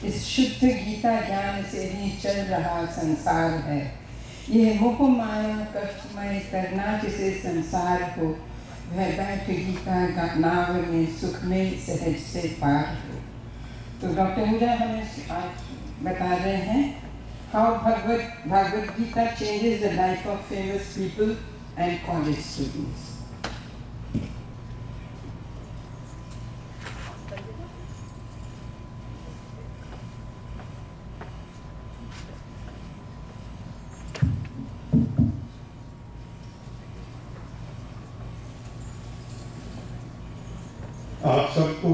इस शुद्ध गीता ज्ञान से ही चल रहा संसार है। यह मोह माया कष्टमय करना जिसे संसार हो, वह बैठ गीता का नाव में सुख में सहज से पार हो। तो डॉक्टर आहूजा हमें आज बता रहे हैं how Bhagavad Gita changes the life of famous people and college students. आप सबको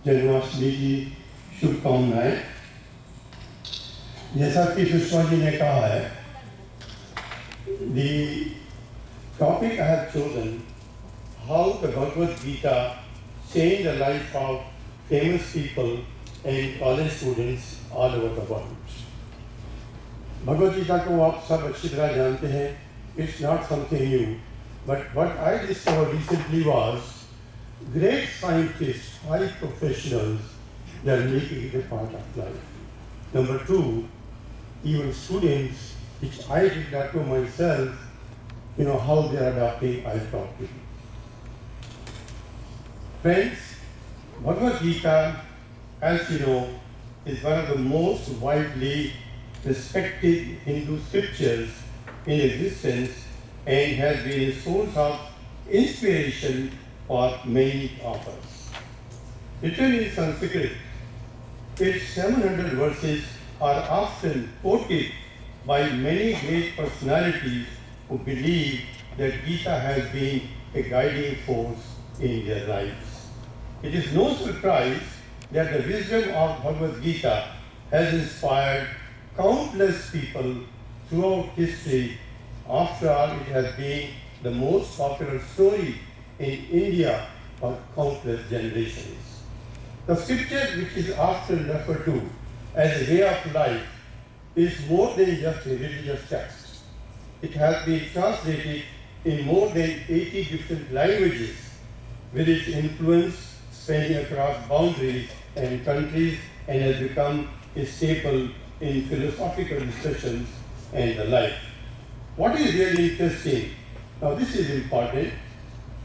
जन्माष्टमी की शुभकामनाएं। जैसा कि सुषमा जी ने कहा है, the topic I have chosen, how the Bhagavad Gita changed the life of famous people and college students all over the world. Bhagavad Gita को आप सब अच्छी तरह जानते हैं, it's not something new, but what I discovered recently was great scientists, high professionals, they are making it a part of life. Number two, even students, which I did not know myself, how they are adopting, I'll talk to you. Friends, Bhagavad Gita, as you know, is one of the most widely respected Hindu scriptures in existence and has been a source of inspiration for many of us. Written in Sanskrit, its 700 verses are often quoted by many great personalities who believe that Gita has been a guiding force in their lives. It is no surprise that the wisdom of Bhagavad Gita has inspired countless people throughout history. After all, it has been the most popular story in India for countless generations. The scripture, which is often referred to as a way of life, is more than just a religious text. It has been translated in more than 80 different languages, with its influence spanning across boundaries and countries, and has become a staple in philosophical discussions and the like. What is really interesting, now this is important,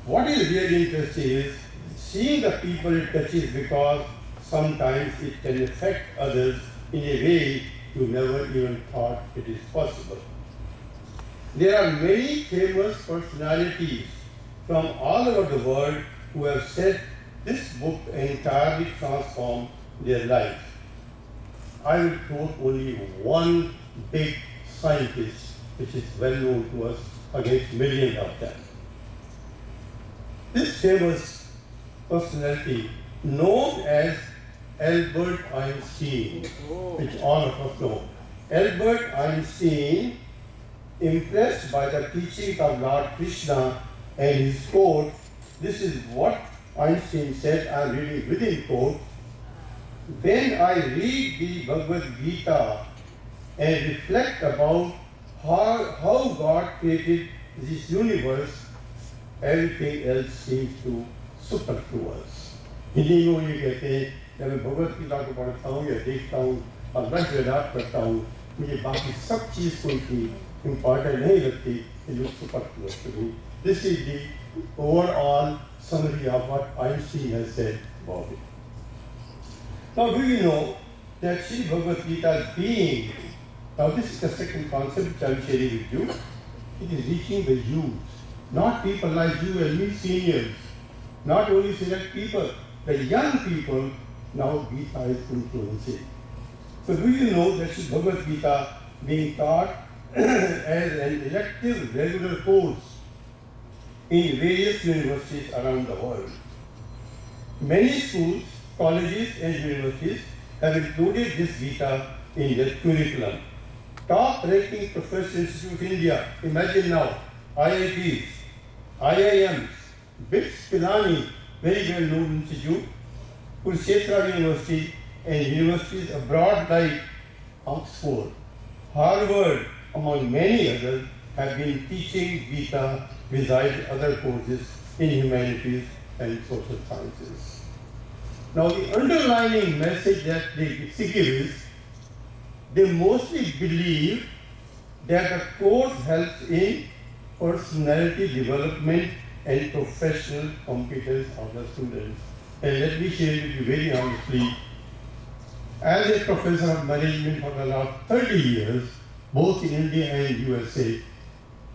what is really interesting is seeing the people it touches, because sometimes it can affect others in a way you never even thought it is possible. There are many famous personalities from all over the world who have said this book entirely transformed their life. I will quote only one big scientist, which is well known to us against millions of them. This famous personality, known as Albert Einstein, which all of us know. Albert Einstein, impressed by the teaching of Lord Krishna and his quote, this is what Einstein said, I am reading within quote, when I read the Bhagavad Gita and reflect about how God created this universe, everything else seems to superfluous. Hindi में वो ये कहते हैं, जब मैं भगवत गीता को पढ़ता हूँ या देखता हूँ और रट रटाट करता हूँ, मुझे बाकी सब चीज़ कोई की इम्पोर्टेंट नहीं लगती, ये लोग superfluous to me. This is the overall summary of what Einstein has said about it. Now, do you know that Sri Bhagavad Gita being, now this is the second concept which I am sharing with you, it is reaching the youth, not people like you and me seniors, not only select people, the young people now Gita is influencing. So do you know that Sri Bhagavad Gita being taught as an elective regular course in various universities around the world? Many schools, colleges and universities have included this Gita in their curriculum. Top-ranking professional institutes in India, imagine now, IITs, IIMs, BITS Pilani, very well-known institute, Kurukshetra University, and universities abroad like Oxford, Harvard, among many others, have been teaching Gita besides other courses in humanities and social sciences. Now the underlying message that they give is, they mostly believe that the course helps in personality development and professional competence of the students. And let me share with you very honestly, as a professor of management for the last 30 years, both in India and USA,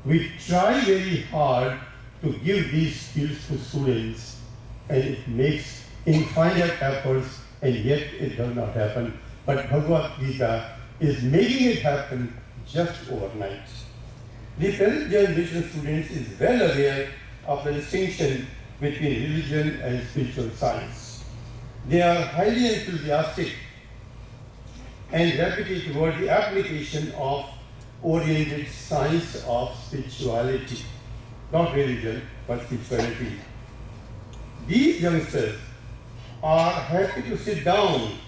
we try very hard to give these skills to students, and it makes infinite efforts, and yet it does not happen. But Bhagavad Gita is making it happen just overnight. The present generation students is well aware of the distinction between religion and spiritual science. They are highly enthusiastic and gravitated toward the application of oriented science of spirituality, not religion, but spirituality. These youngsters are happy to sit down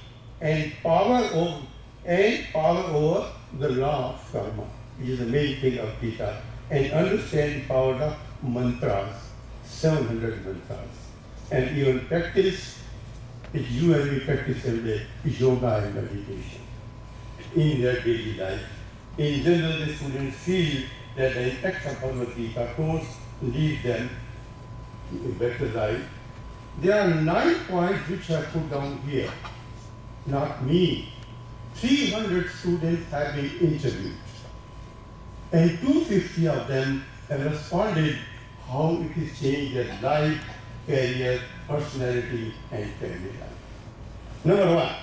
and power over the law of karma, which is the main thing of Gita, and understand the power of mantras, 700 mantras, and even practice, which you and me practice every day, yoga and meditation in their daily life. In general, the students feel that the impact of Bhagavad Gita course leads them to a better life. There are 9 points which I put down here, not me. 300 students have been interviewed, and 250 of them have responded how it has changed their life, career, personality, and family life. Number 1,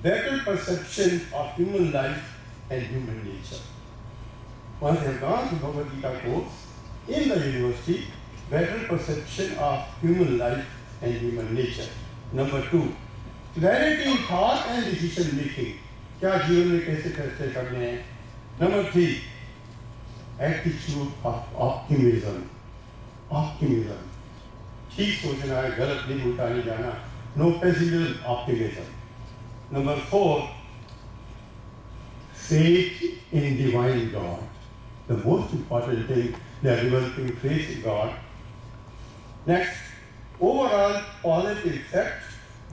better perception of human life and human nature. Once they have gone to Bhagavad Gita course in the university, better perception of human life and human nature. Number 2, clarity in thought and decision making. क्या जीवन में कैसे फैसले करने हैं. Number 3, attitude of optimism. Optimism. ठीक सोचना है, गलत नहीं, उल्टा नहीं जाना. No pessimism, optimism. Number 4, faith in divine God. The most important thing, they are developing faith in God. Next, overall positive effect,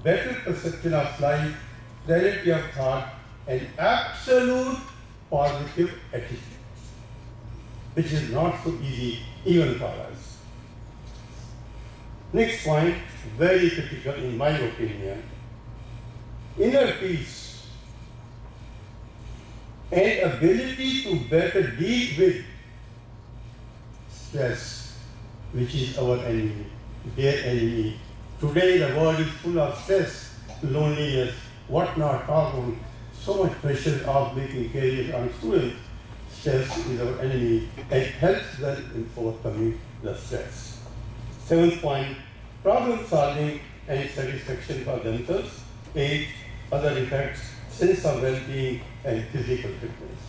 better perception of life, clarity of thought, and absolute positive attitude, which is not so easy even for us. Next point, very critical in my opinion, inner peace and ability to better deal with stress, which is our enemy, their enemy. Today the world is full of stress, loneliness, whatnot, problem, so much pressure of making careers on students. Stress is our enemy and helps them in overcoming the stress. 7th point, problem solving and satisfaction for themselves. 8, other effects, sense of well-being and physical fitness.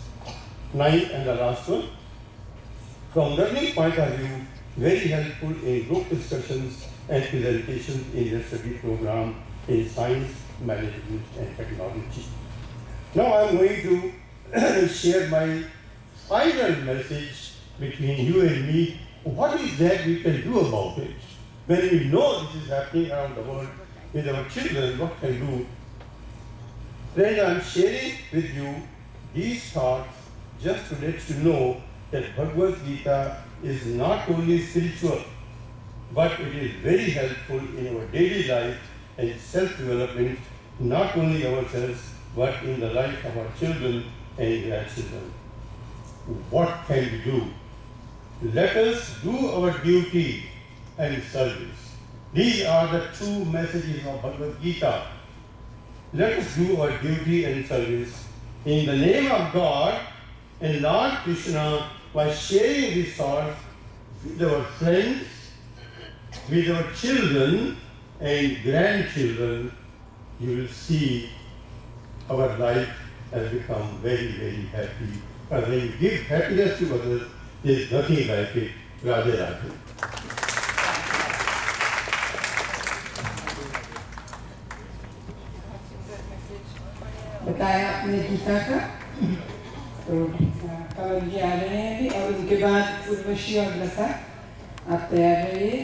9, and the last one, from learning point of view, very helpful in group discussions and presentations in their study program in science, management and technology. Now I am going to share my final message between you and me. What is that we can do about it? When we know this is happening around the world with our children, what can we do? Friends, I am sharing with you these thoughts just to let you know that Bhagavad Gita is not only spiritual, but it is very helpful in our daily life and self-development, not only ourselves, but in the life of our children and grandchildren. What can we do? Let us do our duty and service. These are the 2 messages of Bhagavad Gita. Let us do our duty and service in the name of God and Lord Krishna by sharing these thoughts with our friends, with our children and grandchildren. You will see our life has become very, very happy. And when you give happiness to others, there is nothing like it. Radhe Radhe. बताया आपने गीता का, तो कवल जी आ रहे हैं अभी, और उनके बाद उर्वशी और लता आप तैयार रहिए.